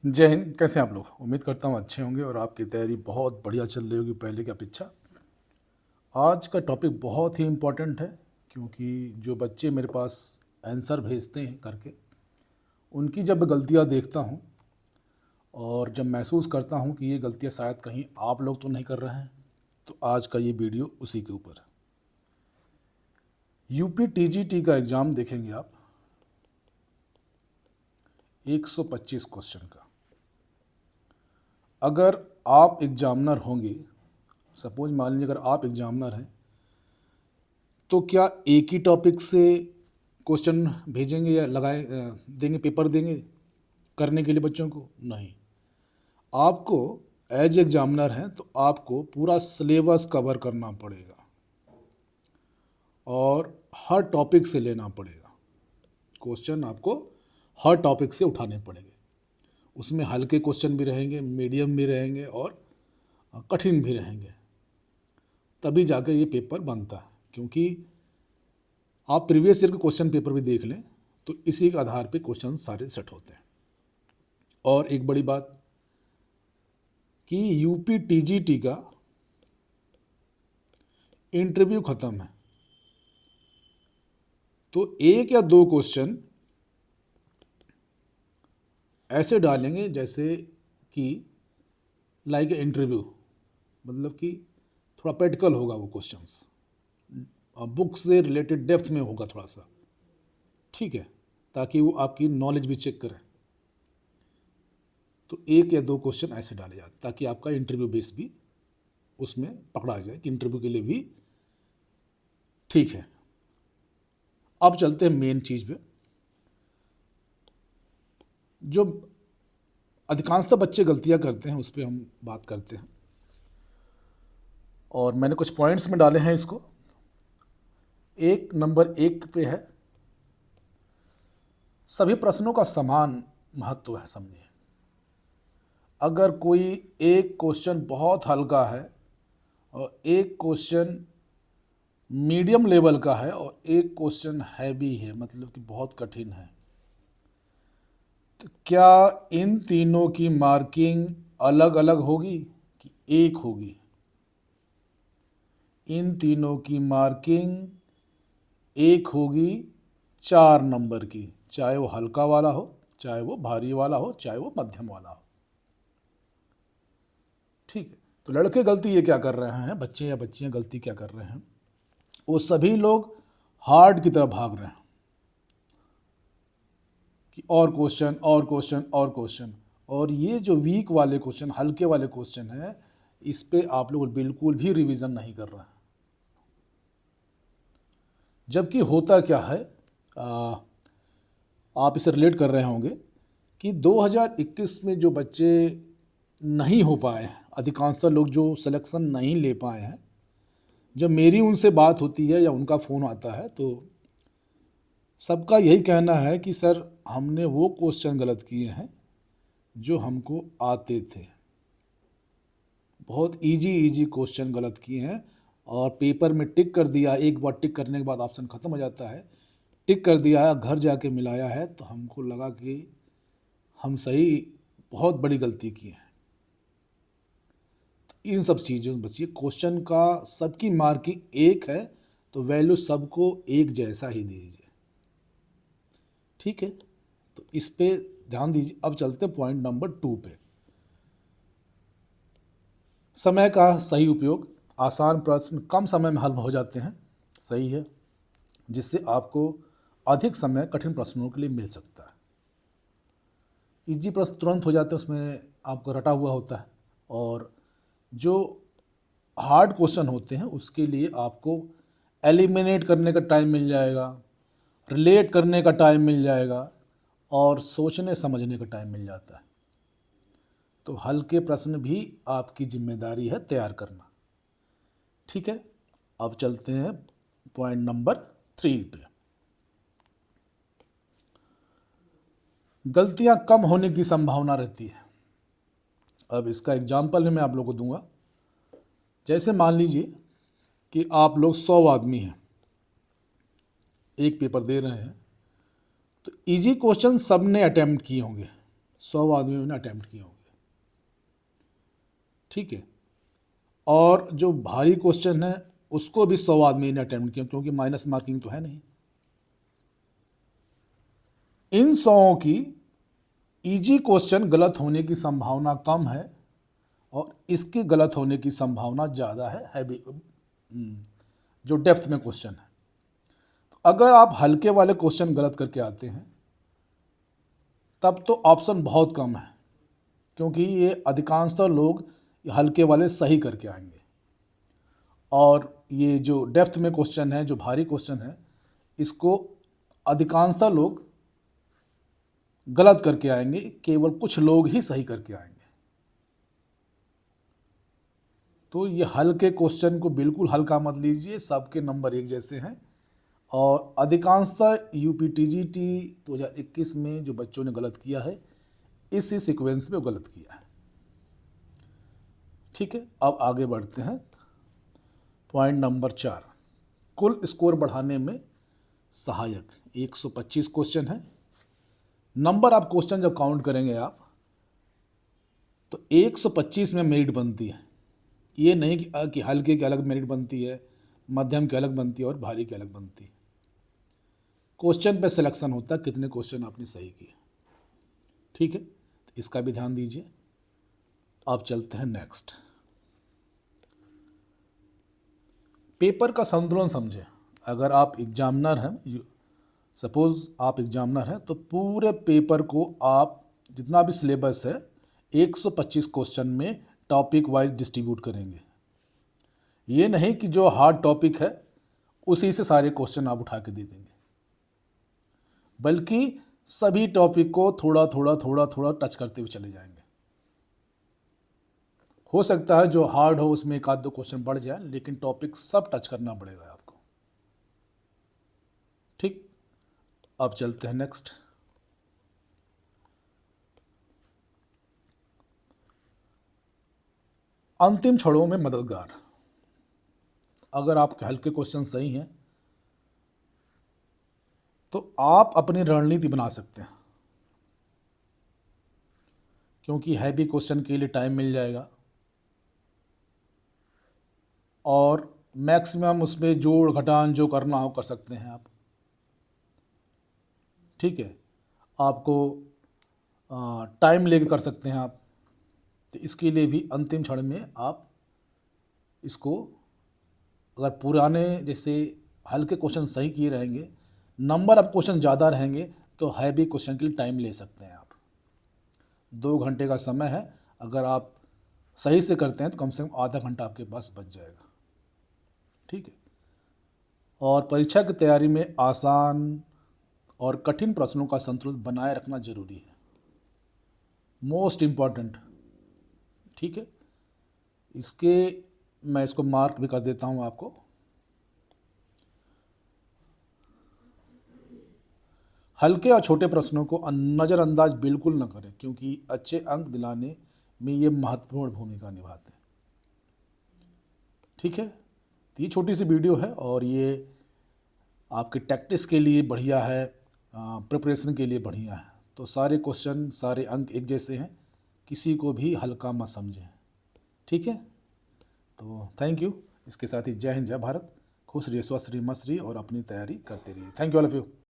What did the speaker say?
जय हिंद। कैसे हैं आप लोग? उम्मीद करता हूँ अच्छे होंगे और आपकी तैयारी बहुत बढ़िया चल रही होगी पहले की अपेक्षा। आज का टॉपिक बहुत ही इम्पोर्टेंट है, क्योंकि जो बच्चे मेरे पास आंसर भेजते हैं करके, उनकी जब गलतियाँ देखता हूँ और जब महसूस करता हूँ कि ये गलतियाँ शायद कहीं आप लोग तो नहीं कर रहे हैं, तो आज का ये वीडियो उसी के ऊपर है। यूपी टीजीटी का एग्ज़ाम देखेंगे आप, 125 क्वेश्चन का। अगर आप एग्जामिनर होंगे, सपोज मान लीजिए अगर आप एग्जामिनर हैं, तो क्या एक ही टॉपिक से क्वेश्चन भेजेंगे या देंगे, पेपर देंगे करने के लिए बच्चों को? नहीं। आपको एज एग्जामिनर हैं तो आपको पूरा सिलेबस कवर करना पड़ेगा और हर टॉपिक से लेना पड़ेगा। क्वेश्चन आपको हर टॉपिक से उठाने पड़ेंगे। उसमें हल्के क्वेश्चन भी रहेंगे, मीडियम भी रहेंगे और कठिन भी रहेंगे। तभी जाकर ये पेपर बनता है, क्योंकि आप प्रीवियस ईयर के क्वेश्चन पेपर भी देख लें तो इसी के आधार पे क्वेश्चन सारे सेट होते हैं। और एक बड़ी बात कि यूपी टीजीटी का इंटरव्यू ख़त्म है, तो एक या दो क्वेश्चन ऐसे डालेंगे जैसे कि लाइक इंटरव्यू, मतलब कि थोड़ा प्रैक्टिकल होगा वो क्वेश्चंस, बुक से रिलेटेड डेप्थ में होगा थोड़ा सा, ठीक है, ताकि वो आपकी नॉलेज भी चेक करें। तो एक या दो क्वेश्चन ऐसे डाले जाते ताकि आपका इंटरव्यू बेस भी उसमें पकड़ा जाए कि इंटरव्यू के लिए भी ठीक है। अब चलते हैं मेन चीज़ पे। जो अधिकांशतः बच्चे गलतियां करते हैं उस पर हम बात करते हैं, और मैंने कुछ पॉइंट्स में डाले हैं इसको। एक नंबर एक पे है, सभी प्रश्नों का समान महत्व है। समझिए, अगर कोई एक क्वेश्चन बहुत हल्का है और एक क्वेश्चन मीडियम लेवल का है और एक क्वेश्चन हैवी है, मतलब कि बहुत कठिन है, तो क्या इन तीनों की मार्किंग अलग अलग होगी कि एक होगी? इन तीनों की मार्किंग एक होगी, 4 नंबर की, चाहे वो हल्का वाला हो, चाहे वो भारी वाला हो, चाहे वो मध्यम वाला हो। ठीक है, तो लड़के गलती ये क्या कर रहे हैं, बच्चे या बच्चियां गलती क्या कर रहे हैं, वो सभी लोग हार्ड की तरफ भाग रहे हैं कि और क्वेश्चन और क्वेश्चन और क्वेश्चन, और ये जो वीक वाले क्वेश्चन, हल्के वाले क्वेश्चन है, इस पे आप लोग बिल्कुल भी रिवीजन नहीं कर रहे हैं। जबकि होता क्या है, आप इसे रिलेट कर रहे होंगे कि 2021 में जो बच्चे नहीं हो पाए हैं, अधिकांशतः लोग जो सिलेक्शन नहीं ले पाए हैं, जब मेरी उनसे बात होती है या उनका फ़ोन आता है तो सबका यही कहना है कि सर हमने वो क्वेश्चन गलत किए हैं जो हमको आते थे, बहुत इजी इजी क्वेश्चन गलत किए हैं, और पेपर में टिक कर दिया। एक बार टिक करने के बाद ऑप्शन ख़त्म हो जाता है, टिक कर दिया, घर जाके मिलाया है तो हमको लगा कि हम सही बहुत बड़ी गलती की है। तो इन सब चीज़ों से बचिए। क्वेश्चन का सबकी मार्किंग एक है तो वैल्यू सबको एक जैसा ही दीजिए, ठीक है। तो इस पे ध्यान दीजिए। अब चलते हैं पॉइंट नंबर 2 पे, समय का सही उपयोग। आसान प्रश्न कम समय में हल हो जाते हैं, सही है, जिससे आपको अधिक समय कठिन प्रश्नों के लिए मिल सकता है। इजी प्रश्न तुरंत हो जाते हैं, उसमें आपको रटा हुआ होता है, और जो हार्ड क्वेश्चन होते हैं उसके लिए आपको एलिमिनेट करने का टाइम मिल जाएगा, रिलेट करने का टाइम मिल जाएगा, और सोचने समझने का टाइम मिल जाता है। तो हल्के प्रश्न भी आपकी जिम्मेदारी है तैयार करना, ठीक है। अब चलते हैं पॉइंट नंबर 3 पे, गलतियां कम होने की संभावना रहती है। अब इसका एग्जाम्पल मैं आप लोगों को दूंगा। जैसे मान लीजिए कि आप लोग 100 आदमी हैं, एक पेपर दे रहे हैं, तो इजी क्वेश्चन सब ने अटैम्प्ट किए होंगे 100 आदमियों ने अटैम्प्ट किए होंगे, ठीक है। और जो भारी क्वेश्चन है उसको भी 100 आदमी ने अटैम्प्ट किया, क्योंकि माइनस मार्किंग तो है नहीं। इन 100 की इजी क्वेश्चन गलत होने की संभावना कम है और इसके गलत होने की संभावना ज़्यादा है हैवी, जो डेप्थ में क्वेश्चन है। तो अगर आप हल्के वाले क्वेश्चन गलत करके आते हैं तब तो ऑप्शन बहुत कम है, क्योंकि ये अधिकांशतः लोग हल्के वाले सही करके आएंगे। और ये जो डेप्थ में क्वेश्चन है, जो भारी क्वेश्चन है, इसको अधिकांशतः लोग गलत करके आएंगे, केवल कुछ लोग ही सही करके आएंगे। तो ये हल्के क्वेश्चन को बिल्कुल हल्का मत लीजिए, सबके नंबर एक जैसे हैं। और अधिकांशतः यूपीटीजीटी 2021 में जो बच्चों ने गलत किया है, इसी सीक्वेंस में गलत किया है, ठीक है। अब आगे बढ़ते हैं। पॉइंट नंबर 4, कुल स्कोर बढ़ाने में सहायक। 125 क्वेश्चन है। नंबर ऑफ क्वेश्चन जब काउंट करेंगे आप तो 125 में मेरिट बनती है। ये नहीं कि हल्के की अलग मेरिट बनती है, मध्यम की अलग बनती है और भारी की अलग बनती है। क्वेश्चन पे सिलेक्शन होता है, कितने क्वेश्चन आपने सही किए, ठीक है। तो इसका भी ध्यान दीजिए। अब चलते हैं नेक्स्ट। पेपर का संतुलन समझें। अगर आप एग्जामिनर हैं, सपोज आप एग्जामिनर हैं, तो पूरे पेपर को आप जितना भी सिलेबस है 125 क्वेश्चन में टॉपिक वाइज डिस्ट्रीब्यूट करेंगे। ये नहीं कि जो हार्ड टॉपिक है उसी से सारे क्वेश्चन आप उठा के दे देंगे, बल्कि सभी टॉपिक को थोड़ा थोड़ा टच करते हुए चले जाएंगे। हो सकता है जो हार्ड हो उसमें एक आध दो क्वेश्चन बढ़ जाए, लेकिन टॉपिक सब टच करना पड़ेगा आपको, ठीक। अब चलते हैं नेक्स्ट। अंतिम क्षणों में मददगार। अगर आपके हल्के क्वेश्चन सही हैं तो आप अपनी रणनीति बना सकते हैं, क्योंकि हैवी क्वेश्चन के लिए टाइम मिल जाएगा और मैक्सिमम उसमें जोड़ घटान जो करना हो कर सकते हैं आप, ठीक है। आपको टाइम लेके कर सकते हैं आप। तो इसके लिए भी अंतिम क्षण में आप इसको, अगर पुराने जैसे हल्के क्वेश्चन सही किए रहेंगे, नंबर ऑफ क्वेश्चन ज़्यादा रहेंगे, तो हैवी क्वेश्चन के लिए टाइम ले सकते हैं आप। 2 घंटे का समय है, अगर आप सही से करते हैं तो कम से कम आधा घंटा आपके पास बच जाएगा, ठीक है। और परीक्षा की तैयारी में आसान और कठिन प्रश्नों का संतुलन बनाए रखना जरूरी है, मोस्ट इम्पॉर्टेंट, ठीक है। इसके मैं इसको मार्क भी कर देता हूँ आपको। हल्के और छोटे प्रश्नों को नज़रअंदाज बिल्कुल न करें, क्योंकि अच्छे अंक दिलाने में ये महत्वपूर्ण भूमिका निभाते हैं, ठीक है। तो ये छोटी सी वीडियो है और ये आपकी टैक्टिस के लिए बढ़िया है, प्रिपरेशन के लिए बढ़िया है। तो सारे क्वेश्चन, सारे अंक एक जैसे हैं, किसी को भी हल्का मत समझें, ठीक है। तो थैंक यू। इसके साथ ही जय हिंद, जय भारत। खुश रहिए, स्वस्थ रहिए, मस्त रहिए और अपनी तैयारी करते रहिए। Thank you all of you.